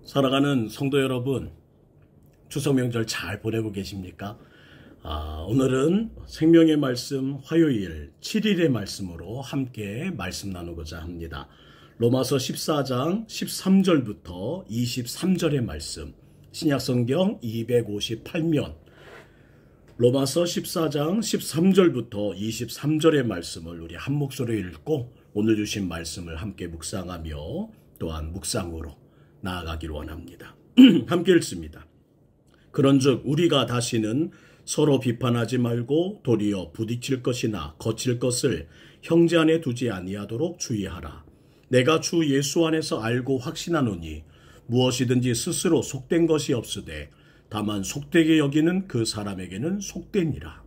사랑하는 성도 여러분, 추석 명절 잘 보내고 계십니까? 오늘은 생명의 말씀 화요일 7일의 말씀으로 함께 말씀 나누고자 합니다. 로마서 14장 13절부터 23절의 말씀, 신약성경 258면, 로마서 14장 13절부터 23절의 말씀을 우리 한 목소리로 읽고 오늘 주신 말씀을 함께 묵상하며 또한 묵상으로 나아가기를 원합니다. 함께 읽습니다. 그런즉 우리가 다시는 서로 비판하지 말고 도리어 부딪힐 것이나 거칠 것을 형제 안에 두지 아니하도록 주의하라. 내가 주 예수 안에서 알고 확신하노니 무엇이든지 스스로 속된 것이 없으되 다만 속되게 여기는 그 사람에게는 속되니라.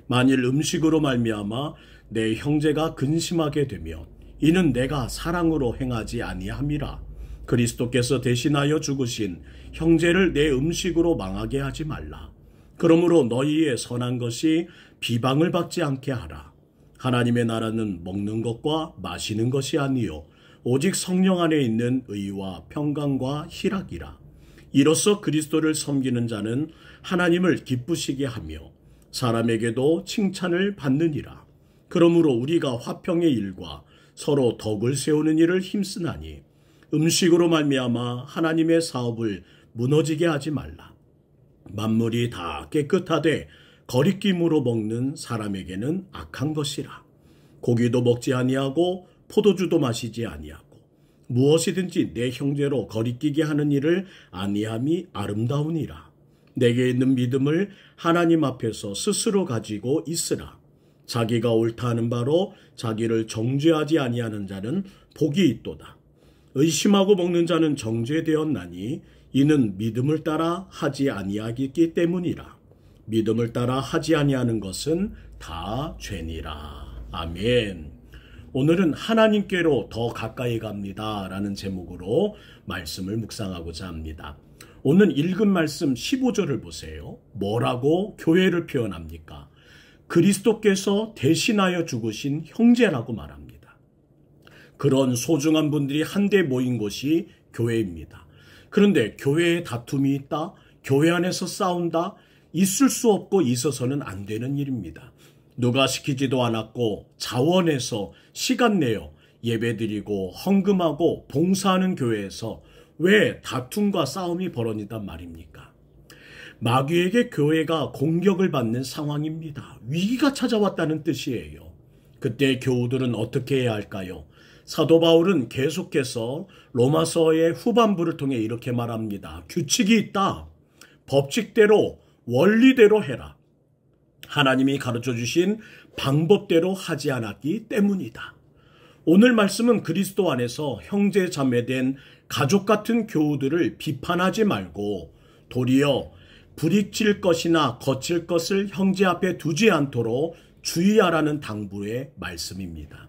만일 음식으로 말미암아 내 형제가 근심하게 되면 이는 내가 사랑으로 행하지 아니함이라. 그리스도께서 대신하여 죽으신 형제를 내 음식으로 망하게 하지 말라. 그러므로 너희의 선한 것이 비방을 받지 않게 하라. 하나님의 나라는 먹는 것과 마시는 것이 아니요 오직 성령 안에 있는 의와 평강과 희락이라. 이로써 그리스도를 섬기는 자는 하나님을 기쁘시게 하며 사람에게도 칭찬을 받느니라. 그러므로 우리가 화평의 일과 서로 덕을 세우는 일을 힘쓰나니 음식으로 말미암아 하나님의 사업을 무너지게 하지 말라. 만물이 다 깨끗하되 거리낌으로 먹는 사람에게는 악한 것이라. 고기도 먹지 아니하고 포도주도 마시지 아니하고 무엇이든지 내 형제로 거리끼게 하는 일을 아니함이 아름다우니라. 내게 있는 믿음을 하나님 앞에서 스스로 가지고 있으라. 자기가 옳다 하는 바로 자기를 정죄하지 아니하는 자는 복이 있도다. 의심하고 먹는 자는 정죄되었나니 이는 믿음을 따라 하지 아니하기 때문이라. 믿음을 따라 하지 아니하는 것은 다 죄니라. 아멘. 오늘은 하나님께로 더 가까이 갑니다 라는 제목으로 말씀을 묵상하고자 합니다. 오늘 읽은 말씀 15절을 보세요. 뭐라고 교회를 표현합니까? 그리스도께서 대신하여 죽으신 형제라고 말합니다. 그런 소중한 분들이 한데 모인 곳이 교회입니다. 그런데 교회에 다툼이 있다, 교회 안에서 싸운다, 있을 수 없고 있어서는 안 되는 일입니다. 누가 시키지도 않았고 자원해서 시간 내어 예배드리고 헌금하고 봉사하는 교회에서 왜 다툼과 싸움이 벌어진단 말입니까? 마귀에게 교회가 공격을 받는 상황입니다. 위기가 찾아왔다는 뜻이에요. 그때 교우들은 어떻게 해야 할까요? 사도 바울은 계속해서 로마서의 후반부를 통해 이렇게 말합니다. 규칙이 있다. 법칙대로 원리대로 해라. 하나님이 가르쳐 주신 방법대로 하지 않았기 때문이다. 오늘 말씀은 그리스도 안에서 형제 자매된 가족 같은 교우들을 비판하지 말고 도리어 부딪힐 것이나 거칠 것을 형제 앞에 두지 않도록 주의하라는 당부의 말씀입니다.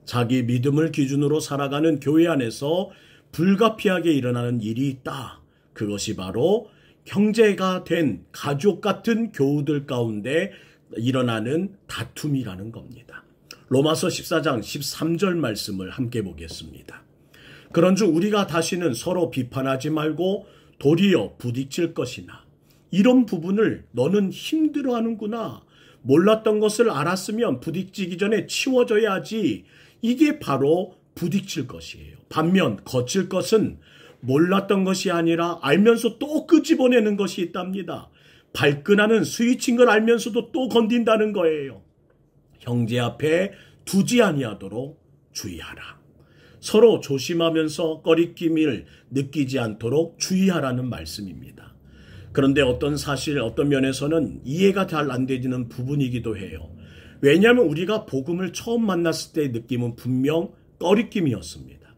자기 믿음을 기준으로 살아가는 교회 안에서 불가피하게 일어나는 일이 있다. 그것이 바로 형제가 된 가족 같은 교우들 가운데 일어나는 다툼이라는 겁니다. 로마서 14장 13절 말씀을 함께 보겠습니다. 그런즉 우리가 다시는 서로 비판하지 말고 도리어 부딪힐 것이나 이런 부분을 너는 힘들어하는구나. 몰랐던 것을 알았으면 부딪히기 전에 치워줘야 하지. 이게 바로 부딪힐 것이에요. 반면 거칠 것은 몰랐던 것이 아니라 알면서 또 끄집어내는 것이 있답니다. 발끈하는 스위치인 걸 알면서도 또 건든다는 거예요. 형제 앞에 두지 아니하도록 주의하라. 서로 조심하면서 꺼리낌을 느끼지 않도록 주의하라는 말씀입니다. 그런데 어떤 면에서는 이해가 잘 안 되는 부분이기도 해요. 왜냐하면 우리가 복음을 처음 만났을 때의 느낌은 분명 꺼리낌이었습니다.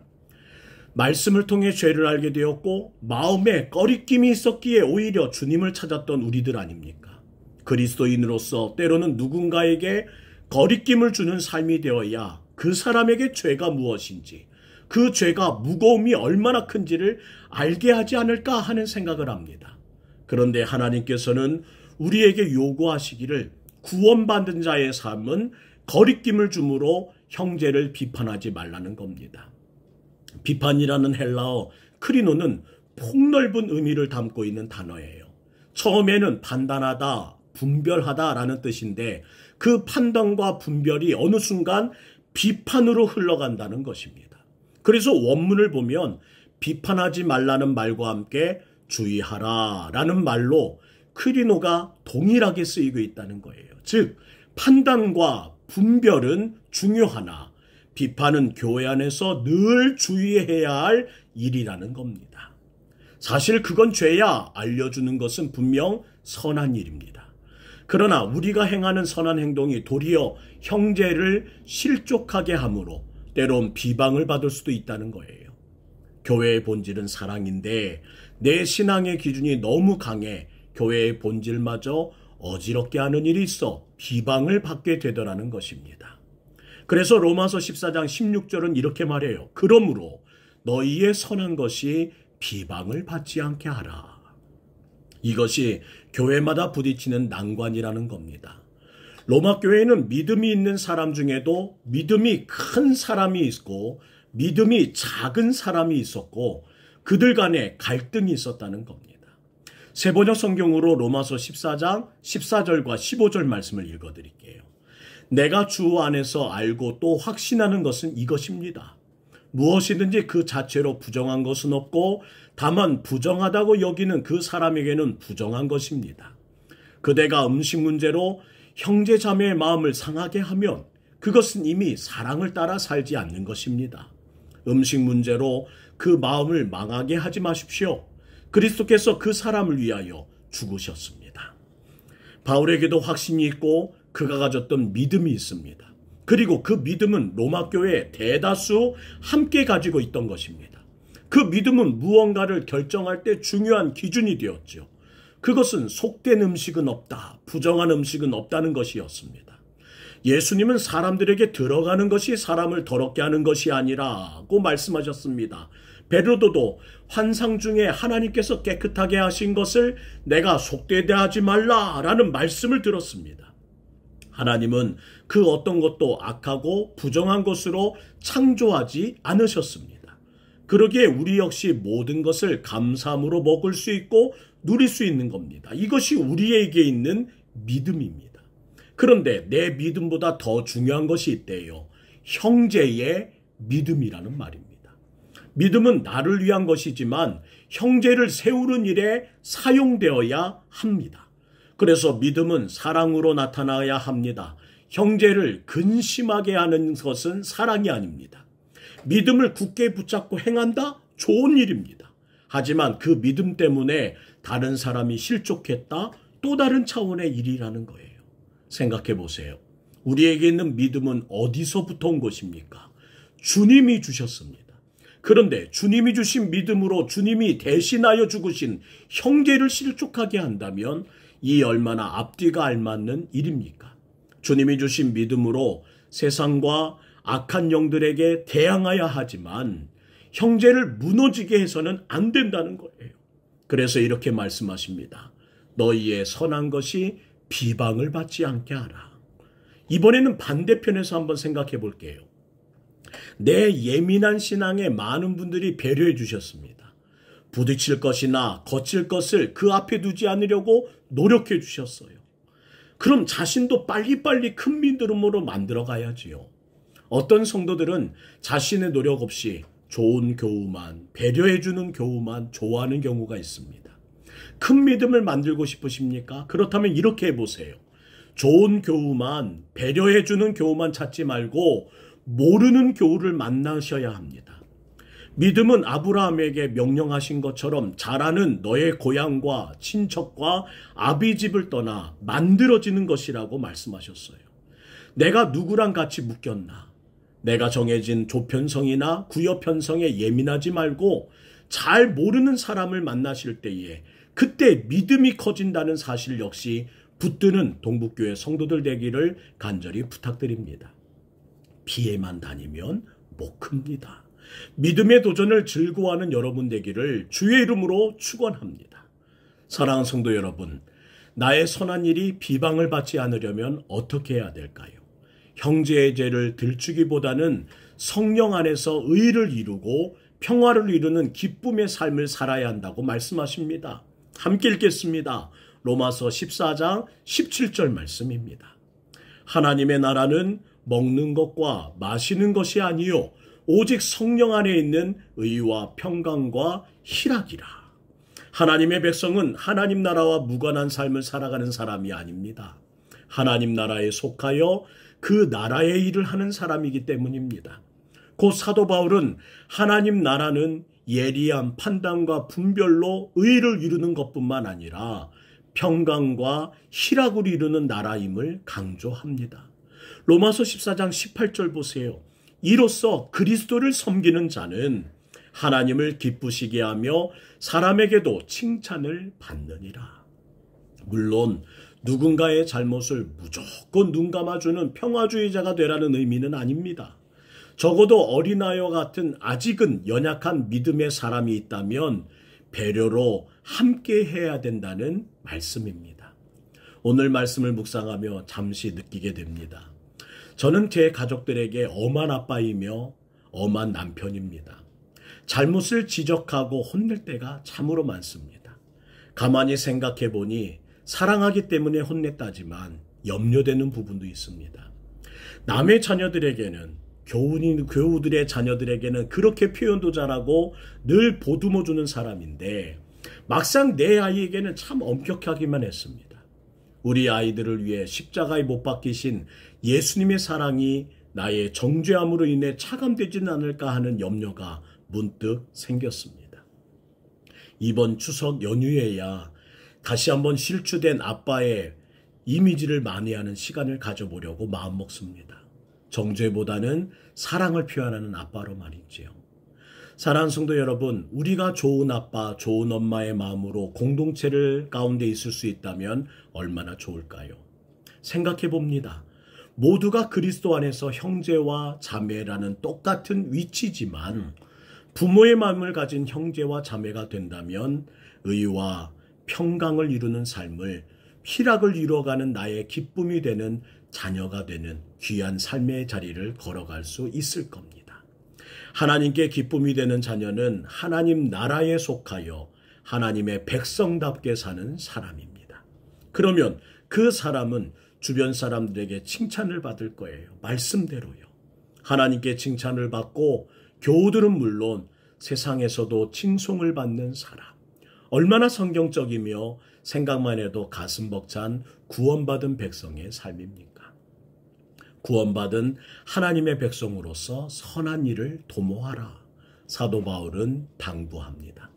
말씀을 통해 죄를 알게 되었고 마음에 꺼리낌이 있었기에 오히려 주님을 찾았던 우리들 아닙니까? 그리스도인으로서 때로는 누군가에게 꺼리낌을 주는 삶이 되어야 그 사람에게 죄가 무엇인지, 그 죄가 무거움이 얼마나 큰지를 알게 하지 않을까 하는 생각을 합니다. 그런데 하나님께서는 우리에게 요구하시기를 구원받은 자의 삶은 거리낌을 주므로 형제를 비판하지 말라는 겁니다. 비판이라는 헬라어 크리노는 폭넓은 의미를 담고 있는 단어예요. 처음에는 판단하다, 분별하다라는 뜻인데 그 판단과 분별이 어느 순간 비판으로 흘러간다는 것입니다. 그래서 원문을 보면 비판하지 말라는 말과 함께 주의하라라는 말로 크리노가 동일하게 쓰이고 있다는 거예요. 즉 판단과 분별은 중요하나 비판은 교회 안에서 늘 주의해야 할 일이라는 겁니다. 사실 그건 죄야 알려주는 것은 분명 선한 일입니다. 그러나 우리가 행하는 선한 행동이 도리어 형제를 실족하게 함으로 때론 비방을 받을 수도 있다는 거예요. 교회의 본질은 사랑인데 내 신앙의 기준이 너무 강해 교회의 본질마저 어지럽게 하는 일이 있어 비방을 받게 되더라는 것입니다. 그래서 로마서 14장 16절은 이렇게 말해요. 그러므로 너희의 선한 것이 비방을 받지 않게 하라. 이것이 교회마다 부딪히는 난관이라는 겁니다. 로마 교회에는 믿음이 있는 사람 중에도 믿음이 큰 사람이 있고 믿음이 작은 사람이 있었고 그들 간에 갈등이 있었다는 겁니다. 세번역 성경으로 로마서 14장 14절과 15절 말씀을 읽어드릴게요. 내가 주 안에서 알고 또 확신하는 것은 이것입니다. 무엇이든지 그 자체로 부정한 것은 없고 다만 부정하다고 여기는 그 사람에게는 부정한 것입니다. 그대가 음식 문제로 형제 자매의 마음을 상하게 하면 그것은 이미 사랑을 따라 살지 않는 것입니다. 음식 문제로 그 마음을 망하게 하지 마십시오. 그리스도께서 그 사람을 위하여 죽으셨습니다. 바울에게도 확신이 있고 그가 가졌던 믿음이 있습니다. 그리고 그 믿음은 로마 교회의 대다수 함께 가지고 있던 것입니다. 그 믿음은 무언가를 결정할 때 중요한 기준이 되었죠. 그것은 속된 음식은 없다, 부정한 음식은 없다는 것이었습니다. 예수님은 사람들에게 들어가는 것이 사람을 더럽게 하는 것이 아니라고 말씀하셨습니다. 베드로도 환상 중에 하나님께서 깨끗하게 하신 것을 내가 속되게 하지 말라라는 말씀을 들었습니다. 하나님은 그 어떤 것도 악하고 부정한 것으로 창조하지 않으셨습니다. 그러기에 우리 역시 모든 것을 감사함으로 먹을 수 있고 누릴 수 있는 겁니다. 이것이 우리에게 있는 믿음입니다. 그런데 내 믿음보다 더 중요한 것이 있대요. 형제의 믿음이라는 말입니다. 믿음은 나를 위한 것이지만 형제를 세우는 일에 사용되어야 합니다. 그래서 믿음은 사랑으로 나타나야 합니다. 형제를 근심하게 하는 것은 사랑이 아닙니다. 믿음을 굳게 붙잡고 행한다? 좋은 일입니다. 하지만 그 믿음 때문에 다른 사람이 실족했다? 또 다른 차원의 일이라는 거예요. 생각해 보세요. 우리에게 있는 믿음은 어디서부터 온 것입니까? 주님이 주셨습니다. 그런데 주님이 주신 믿음으로 주님이 대신하여 죽으신 형제를 실족하게 한다면 이 얼마나 앞뒤가 알맞는 일입니까? 주님이 주신 믿음으로 세상과 악한 영들에게 대항하여야 하지만 형제를 무너지게 해서는 안 된다는 거예요. 그래서 이렇게 말씀하십니다. 너희의 선한 것이 비방을 받지 않게 하라. 이번에는 반대편에서 한번 생각해 볼게요. 내 예민한 신앙에 많은 분들이 배려해 주셨습니다. 부딪힐 것이나 거칠 것을 그 앞에 두지 않으려고 노력해 주셨어요. 그럼 자신도 빨리빨리 큰 믿음으로 만들어 가야지요. 어떤 성도들은 자신의 노력 없이 좋은 교우만, 배려해 주는 교우만 좋아하는 경우가 있습니다. 큰 믿음을 만들고 싶으십니까? 그렇다면 이렇게 해보세요. 좋은 교우만, 배려해 주는 교우만 찾지 말고 모르는 교우를 만나셔야 합니다. 믿음은 아브라함에게 명령하신 것처럼 자라는 너의 고향과 친척과 아비집을 떠나 만들어지는 것이라고 말씀하셨어요. 내가 누구랑 같이 묶였나? 내가 정해진 조편성이나 구여편성에 예민하지 말고 잘 모르는 사람을 만나실 때에 그때 믿음이 커진다는 사실 역시 붙드는 동북교회 성도들 되기를 간절히 부탁드립니다. 피해만 다니면 못 큽니다. 믿음의 도전을 즐거워하는 여러분 되기를 주의 이름으로 축원합니다. 사랑하는 성도 여러분, 나의 선한 일이 비방을 받지 않으려면 어떻게 해야 될까요? 형제의 죄를 들추기보다는 성령 안에서 의를 이루고 평화를 이루는 기쁨의 삶을 살아야 한다고 말씀하십니다. 함께 읽겠습니다. 로마서 14장 17절 말씀입니다. 하나님의 나라는 먹는 것과 마시는 것이 아니요 오직 성령 안에 있는 의와 평강과 희락이라. 하나님의 백성은 하나님 나라와 무관한 삶을 살아가는 사람이 아닙니다. 하나님 나라에 속하여 그 나라의 일을 하는 사람이기 때문입니다. 곧 사도 바울은 하나님 나라는 예리한 판단과 분별로 의를 이루는 것뿐만 아니라 평강과 희락을 이루는 나라임을 강조합니다. 로마서 14장 18절 보세요. 이로써 그리스도를 섬기는 자는 하나님을 기쁘시게 하며 사람에게도 칭찬을 받느니라. 물론 누군가의 잘못을 무조건 눈 감아주는 평화주의자가 되라는 의미는 아닙니다. 적어도 어린아이와 같은 아직은 연약한 믿음의 사람이 있다면 배려로 함께 해야 된다는 말씀입니다. 오늘 말씀을 묵상하며 잠시 느끼게 됩니다. 저는 제 가족들에게 엄한 아빠이며 엄한 남편입니다. 잘못을 지적하고 혼낼 때가 참으로 많습니다. 가만히 생각해 보니 사랑하기 때문에 혼냈다지만 염려되는 부분도 있습니다. 남의 자녀들에게는 교우들의 자녀들에게는 그렇게 표현도 잘하고 늘 보듬어주는 사람인데 막상 내 아이에게는 참 엄격하기만 했습니다. 우리 아이들을 위해 십자가에 못 박히신 예수님의 사랑이 나의 정죄함으로 인해 차감되지는 않을까 하는 염려가 문득 생겼습니다. 이번 추석 연휴에야 다시 한번 실추된 아빠의 이미지를 만회하는 시간을 가져보려고 마음먹습니다. 정죄보다는 사랑을 표현하는 아빠로 말이지요. 사랑하는 성도 여러분, 우리가 좋은 아빠, 좋은 엄마의 마음으로 공동체를 가운데 있을 수 있다면 얼마나 좋을까요? 생각해 봅니다. 모두가 그리스도 안에서 형제와 자매라는 똑같은 위치지만 부모의 마음을 가진 형제와 자매가 된다면 의와 평강을 이루는 삶을 희락을 이루어가는 나의 기쁨이 되는 자녀가 되는 귀한 삶의 자리를 걸어갈 수 있을 겁니다. 하나님께 기쁨이 되는 자녀는 하나님 나라에 속하여 하나님의 백성답게 사는 사람입니다. 그러면 그 사람은 주변 사람들에게 칭찬을 받을 거예요. 말씀대로요. 하나님께 칭찬을 받고 교우들은 물론 세상에서도 칭송을 받는 사람. 얼마나 성경적이며 생각만 해도 가슴 벅찬 구원받은 백성의 삶입니까? 구원받은 하나님의 백성으로서 선한 일을 도모하라. 사도 바울은 당부합니다.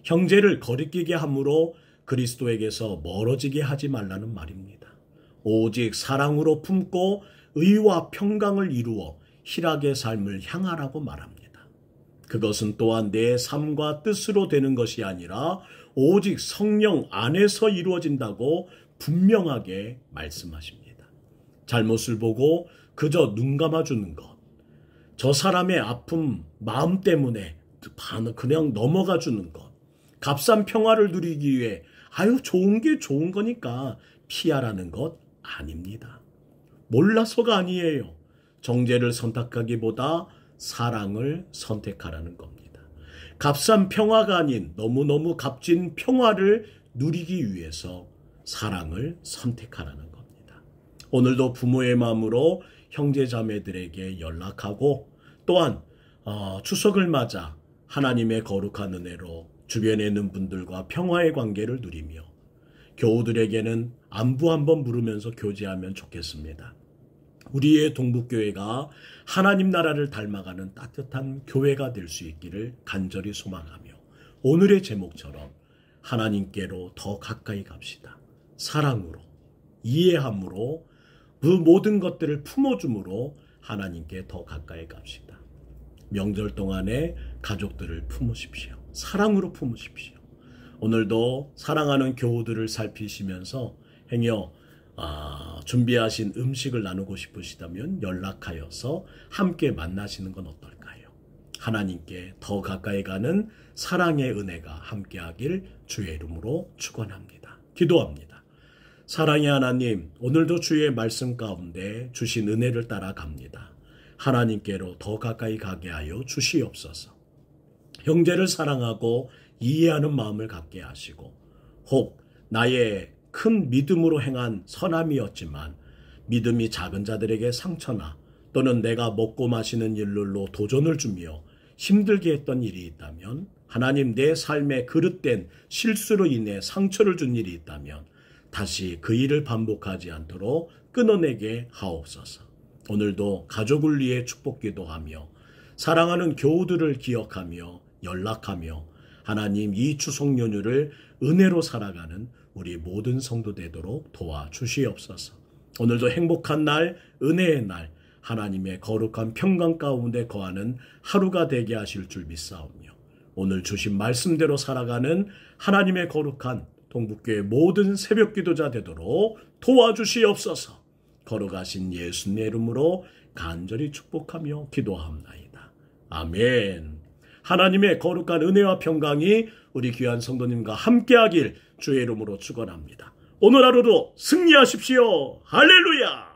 형제를 거리끼게 함으로 그리스도에게서 멀어지게 하지 말라는 말입니다. 오직 사랑으로 품고 의와 평강을 이루어 희락의 삶을 향하라고 말합니다. 그것은 또한 내 삶과 뜻으로 되는 것이 아니라 오직 성령 안에서 이루어진다고 분명하게 말씀하십니다. 잘못을 보고 그저 눈 감아주는 것, 저 사람의 아픔, 마음 때문에 그냥 넘어가 주는 것, 값싼 평화를 누리기 위해 좋은 게 좋은 거니까 피하라는 것 아닙니다. 몰라서가 아니에요. 정죄를 선택하기보다 사랑을 선택하라는 겁니다. 값싼 평화가 아닌 너무너무 값진 평화를 누리기 위해서 사랑을 선택하라는 겁니다. 오늘도 부모의 마음으로 형제자매들에게 연락하고 또한 추석을 맞아 하나님의 거룩한 은혜로 주변에 있는 분들과 평화의 관계를 누리며 교우들에게는 안부 한번 물으면서 교제하면 좋겠습니다. 우리의 동북교회가 하나님 나라를 닮아가는 따뜻한 교회가 될 수 있기를 간절히 소망하며 오늘의 제목처럼 하나님께로 더 가까이 갑시다. 사랑으로, 이해함으로, 그 모든 것들을 품어줌으로 하나님께 더 가까이 갑시다. 명절 동안에 가족들을 품으십시오. 사랑으로 품으십시오. 오늘도 사랑하는 교우들을 살피시면서 행여 준비하신 음식을 나누고 싶으시다면 연락하여서 함께 만나시는 건 어떨까요? 하나님께 더 가까이 가는 사랑의 은혜가 함께하길 주의 이름으로 축원합니다. 기도합니다. 사랑의 하나님, 오늘도 주의 말씀 가운데 주신 은혜를 따라갑니다. 하나님께로 더 가까이 가게 하여 주시옵소서. 형제를 사랑하고 이해하는 마음을 갖게 하시고, 혹 나의 큰 믿음으로 행한 선함이었지만 믿음이 작은 자들에게 상처나 또는 내가 먹고 마시는 일로 도전을 주며 힘들게 했던 일이 있다면, 하나님 내 삶에 그릇된 실수로 인해 상처를 준 일이 있다면 다시 그 일을 반복하지 않도록 끊어내게 하옵소서. 오늘도 가족을 위해 축복기도하며 사랑하는 교우들을 기억하며 연락하며 하나님 이 추석 연휴를 은혜로 살아가는 우리 모든 성도 되도록 도와주시옵소서. 오늘도 행복한 날, 은혜의 날, 하나님의 거룩한 평강 가운데 거하는 하루가 되게 하실 줄 믿사오며, 오늘 주신 말씀대로 살아가는 하나님의 거룩한 동북교회 모든 새벽 기도자 되도록 도와주시옵소서. 거룩하신 예수님의 이름으로 간절히 축복하며 기도합나이다. 아멘. 하나님의 거룩한 은혜와 평강이 우리 귀한 성도님과 함께하길 주의 이름으로 축원합니다. 오늘 하루도 승리하십시오. 할렐루야.